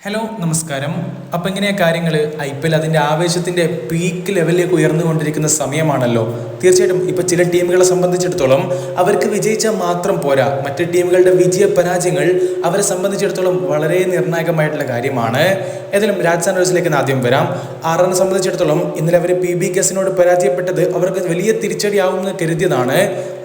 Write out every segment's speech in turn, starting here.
Hello നമസ്കാരം. അപ്പം ഇങ്ങനെയാ കാര്യങ്ങൾ. IPL അതിൻ്റെ ആവേശത്തിൻ്റെ പീക്ക് ലെവലിലേക്ക് ഉയർന്നുകൊണ്ടിരിക്കുന്ന സമയമാണല്ലോ. തീർച്ചയായിട്ടും ഇപ്പോൾ ചില ടീമുകളെ സംബന്ധിച്ചിടത്തോളം അവർക്ക് വിജയിച്ചാൽ മാത്രം പോരാ, മറ്റ് ടീമുകളുടെ വിജയ പരാജയങ്ങൾ അവരെ സംബന്ധിച്ചിടത്തോളം വളരെ നിർണായകമായിട്ടുള്ള കാര്യമാണ്. ഏതായാലും രാജസ്ഥാൻ റോയൽസിലേക്ക് ആദ്യം വരാം. ആറിനെ സംബന്ധിച്ചിടത്തോളം ഇന്നലെ അവർ PBKസിനോട് പരാജയപ്പെട്ടത് അവർക്ക് വലിയ തിരിച്ചടിയാവുമെന്ന് കരുതിയതാണ്.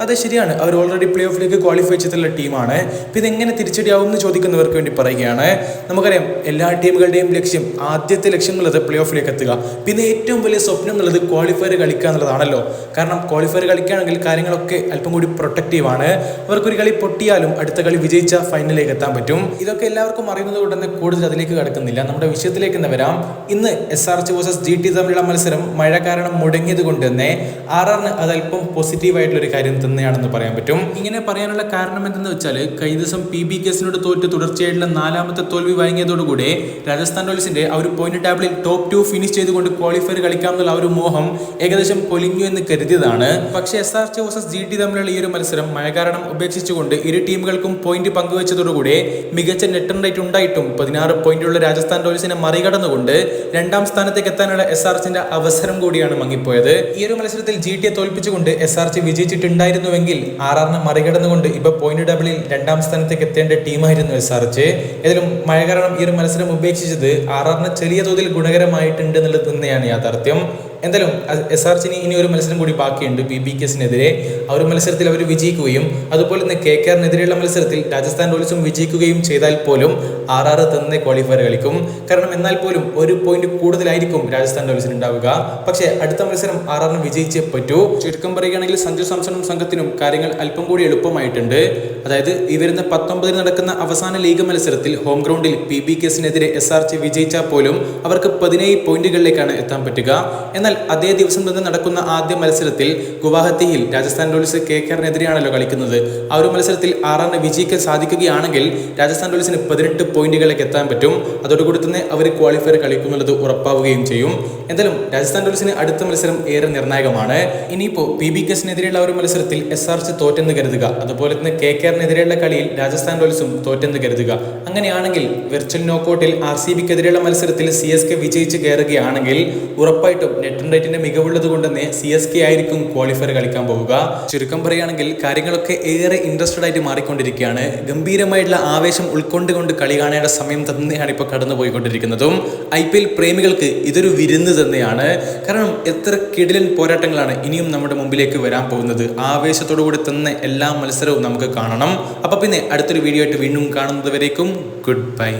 അത് ശരിയാണ്, അവർ ഓൾറെഡി പ്ലേ ഓഫിലേക്ക് ക്വാളിഫൈ ചെയ്തിട്ടുള്ള ടീമാണ്. പിന്നെ എങ്ങനെ തിരിച്ചടിയാവും എന്ന് ചോദിക്കുന്നവർക്ക് വേണ്ടി പറയുകയാണ്. നമുക്കറിയാം എല്ലാ ടീമുകളുടെയും ലക്ഷ്യം, ആദ്യത്തെ ലക്ഷ്യം എന്നുള്ളത് പ്ലേ ഓഫിലേക്ക് എത്തുക. പിന്നെ ഏറ്റവും വലിയ സ്വപ്നം എന്നുള്ളത് ക്വാളിഫയർ കളിക്കുക എന്നുള്ളതാണല്ലോ. കാരണം ക്വാളിഫയർ കളിക്കുകയാണെങ്കിൽ കാര്യങ്ങളൊക്കെ അല്പം കൂടി പ്രൊട്ടക്റ്റീവാണ്. അവർക്കൊരു കളി പൊട്ടിയാലും അടുത്ത കളി വിജയിച്ച ഫൈനലിലേക്ക് എത്താൻ പറ്റും. ഇതൊക്കെ എല്ലാവർക്കും അറിയുന്നത് കൊണ്ട് തന്നെ കൂടുതൽ അതിലേക്ക് കടക്കുന്നില്ല. നമ്മുടെ വിഷയത്തിലേക്ക് തന്നെ വരാം. ഇന്ന് SRH vs GT തമ്മിലുള്ള മത്സരം മഴ കാരണം മുടങ്ങിയത് കൊണ്ട് തന്നെ RRന് അത് അല്പം പോസിറ്റീവായിട്ടുള്ളൊരു കാര്യം തന്നെയാണെന്ന് പറയാൻ പറ്റും. ഇങ്ങനെ പറയാനുള്ള കാരണം എന്തെന്ന് വെച്ചാൽ കഴിഞ്ഞ ദിവസം PBKസിനോട് തോറ്റ് തുടർച്ചയായിട്ടുള്ള 4ാമത്തെ തോൽവി വഴങ്ങിയതോടുകൂടി രാജസ്ഥാൻ റോയൽസിന്റെ ആ ഒരു പോയിന്റ് ടേബിളിൽ ടോപ്പ് 2 ഫിനിഷ് ചെയ്തുകൊണ്ട് ക്വാളിഫയർ കളിക്കാമെന്നുള്ള ആ ഒരു മോഹം ഏകദേശം പൊലിഞ്ഞു എന്ന് കരുതിയതാണ്. പക്ഷേ SRH vs GT തമ്മിലുള്ള ഈ ഒരു മത്സരം മഴ കാരണം ഉപേക്ഷിച്ചുകൊണ്ട് ഇരു ടീമുകൾക്കും പോയിന്റ് പങ്കുവെച്ചതോടുകൂടി മികച്ച നെറ്റ് റൺ റേറ്റ് ഉണ്ടായിട്ടും 16 പോയിന്റുള്ള രാജസ്ഥാൻ റോയൽസിനെ മറികടന്നുകൊണ്ട് 2ാം സ്ഥാനത്തേക്ക് എത്താനുള്ള SRHന്റെ അവസരം കൂടിയാണ് മങ്ങിപ്പോയത്. ഈ ഒരു മത്സരത്തിൽ GTയെ തോൽപ്പിച്ചുകൊണ്ട് SRH വിജയിച്ചിട്ടുണ്ടായിരുന്നുവെങ്കിൽ RRനെ മറികടന്നുകൊണ്ട് ഇപ്പൊ പോയിന്റ് ടേബിളിൽ 2ാം സ്ഥാനത്തേക്ക് എത്തേണ്ട ടീമായിരുന്നു SRH. ഏതായാലും മഴ കാരണം ഈ ഒരു മത്സരം ഉപേക്ഷിച്ചത് RRന് ചെറിയ തോതിൽ ഗുണകരമായിട്ടുണ്ട് എന്നുള്ളത് തന്നെയാണ് യാഥാർത്ഥ്യം. എന്തായാലും SRHന് ഇനി ഒരു മത്സരം കൂടി ബാക്കിയുണ്ട് PBKസിനെതിരെ. ആ ഒരു മത്സരത്തിൽ അവർ വിജയിക്കുകയും അതുപോലെ തന്നെ KKRനെതിരെയുള്ള മത്സരത്തിൽ രാജസ്ഥാൻ റോയൽസും വിജയിക്കുകയും ചെയ്താൽ പോലും RR തന്നെ ക്വാളിഫയർ കളിക്കും. കാരണം എന്നാൽ പോലും ഒരു പോയിന്റ് കൂടുതലായിരിക്കും രാജസ്ഥാൻ റോയൽസിന് ഉണ്ടാവുക. പക്ഷേ അടുത്ത മത്സരം RRന് വിജയിച്ചേ പറ്റൂ. ചുരുക്കം പറയുകയാണെങ്കിൽ സഞ്ജു സാംസണും സംഘത്തിനും കാര്യങ്ങൾ അല്പം കൂടി എളുപ്പമായിട്ടുണ്ട്. അതായത് ഈ വരുന്ന 19 നടക്കുന്ന അവസാന ലീഗ് മത്സരത്തിൽ ഹോം ഗ്രൗണ്ടിൽ PBKസിനെതിരെ SRH വിജയിച്ചാൽ പോലും അവർക്ക് 17 പോയിന്റുകളിലേക്കാണ് എത്താൻ പറ്റുക. എന്നാൽ അതേ ദിവസം തന്നെ നടക്കുന്ന ആദ്യ മത്സരത്തിൽ ഗുവാഹത്തിയിൽ രാജസ്ഥാൻ റോയൽസ് KKRനെതിരെയാണല്ലോ കളിക്കുന്നത്. ആ ഒരു മത്സരത്തിൽ RRന് വിജയിക്കാൻ സാധിക്കുകയാണെങ്കിൽ രാജസ്ഥാൻ റോയൽസിന് 18 പോയിന്റുകളിലേക്ക് എത്താൻ പറ്റും. അതോടുകൂടി തന്നെ അവർ ക്വാളിഫയർ കളിക്കുന്നുള്ളത് ഉറപ്പാവുകയും ചെയ്യും. എന്തായാലും രാജസ്ഥാൻ റോയൽസിന് അടുത്ത മത്സരം ഏറെ നിർണായകമാണ്. ഇനിയിപ്പോൾ PBKസിനെതിരെയുള്ള ഒരു മത്സരത്തിൽ SRH തോറ്റെന്ന് കരുതുക, അതുപോലെ തന്നെ KKRനെതിരെയുള്ള കളിയിൽ രാജസ്ഥാൻ റോയൽസും തോറ്റെന്ന് കരുതുക. അങ്ങനെയാണെങ്കിൽ വെർച്വൽ നോക്കൌട്ടിൽ RCBക്കെതിരെയുള്ള മത്സരത്തിൽ CSK വിജയിച്ച് കയറുകയാണെങ്കിൽ ഉറപ്പായിട്ടും നെറ്റ് റൺ റേറ്റിന്റെ മികവുള്ളത് കൊണ്ട് തന്നെ CSK ആയിരിക്കും ക്വാളിഫയർ കളിക്കാൻ പോവുക. ചുരുക്കം പറയുകയാണെങ്കിൽ കാര്യങ്ങളൊക്കെ ഏറെ ഇൻട്രസ്റ്റഡ് ആയിട്ട് മാറിക്കൊണ്ടിരിക്കുകയാണ്. ഗംഭീരമായിട്ടുള്ള ആവേശം ഉൾക്കൊണ്ടുകൊണ്ട് കളി കാണേണ്ട സമയം തന്നെയാണ് ഇപ്പോൾ കടന്നു പോയിക്കൊണ്ടിരിക്കുന്നതും. IPL പ്രേമികൾക്ക് ഇതൊരു വിരുന്ന് തന്നെയാണ്. കാരണം എത്ര കിടിലൻ പോരാട്ടങ്ങളാണ് ഇനിയും നമ്മുടെ മുമ്പിലേക്ക് വരാൻ പോകുന്നത്. ആവേശത്തോടു കൂടി തന്നെ എല്ലാ മത്സരവും നമുക്ക് കാണണം. അപ്പം പിന്നെ അടുത്തൊരു വീഡിയോ ആയിട്ട് വീണ്ടും കാണുന്നത് വരേക്കും ഗുഡ് ബൈ.